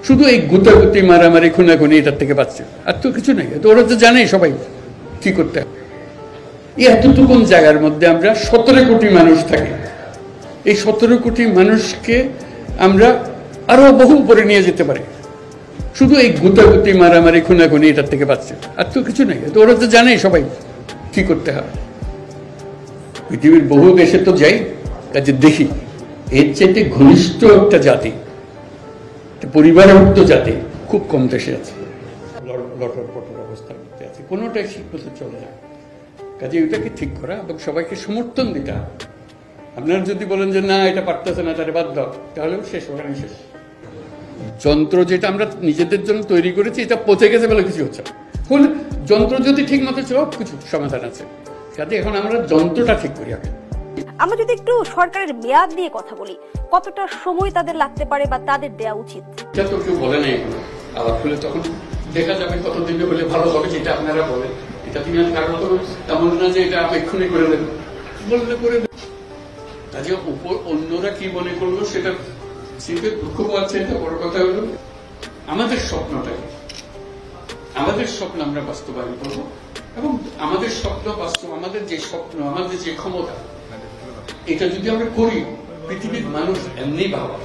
শুধু এই গুতাগুতি মারামারি খুনাখুনি এটার থেকে বাঁচছে, আর তো কিছু নেই। তো ওরা তো জানে সবাই কি করতে হবে। এই এতটুকুন জায়গার মধ্যে আমরা 17 কোটি মানুষ থাকি। এই 17 কোটি মানুষকে আমরা আরো বহু উপরে নিয়ে যেতে পারি শুধু এই গুতাগুতি মারামারি খুনাখুনি এটার থেকে বাঁচছে, আর তো কিছু নেই। তো ওরা তো জানে সবাই কি করতে হবে। পৃথিবীর বহু দেশে তো যাই, কাজে দেখি এর চাইতে ঘনিষ্ঠ একটা জাতি, পরিবারভুক্ত জাতি খুব কম দেশে আছে। লটর পটর অবস্থার মধ্যে আছে, কোনোটাই ঠিক মতো চলে যায়। কাজে ওইটাকে ঠিক করা এবং সবাইকে সমর্থন দিতে হবে। আপনারা যদি বলেন যে না এটা পারতেছে না, তাহলে বাদ দাও, তাহলেও শেষ, ওখানে শেষ। যন্ত্র যেটা আমরা নিজেদের জন্য তৈরি করেছি এটা পচে গেছে বলে কিছু হচ্ছে না। যন্ত্র যদি ঠিক মতো সব কিছু সমাধান আছে। কাজে এখন আমরা যন্ত্রটা ঠিক করি আগে। আমরা যদি একটু সরকারের মেয়াদ নিয়ে কথা বলি, কতটা সময় তাদের লাগতে পারে বা তাদের দেওয়া উচিত? এটা তো কেউ বলে নাই এখনো। আবার হলে তখন দেখা যাবে কতদিনে হলে ভালো হবে, যেটা আপনারা বলেন। এটা তুমি কারণ তো তেমন না যে এটা এক্ষুনি করে দেবে, বললে করে দেবে। কাজে উপর অন্যরা কি মনে করলো সেটা চিন্তে দুঃখ পাচ্ছে। এটা বড় কথা হলো আমাদের স্বপ্নটাকে, আমাদের স্বপ্ন আমরা বাস্তবায়ন করব এবং আমাদের স্বপ্ন বাস্তব, আমাদের যে স্বপ্ন, আমাদের যে ক্ষমতা, এটা যদি আমরা করি পৃথিবীর মানুষ এমনি ভাবা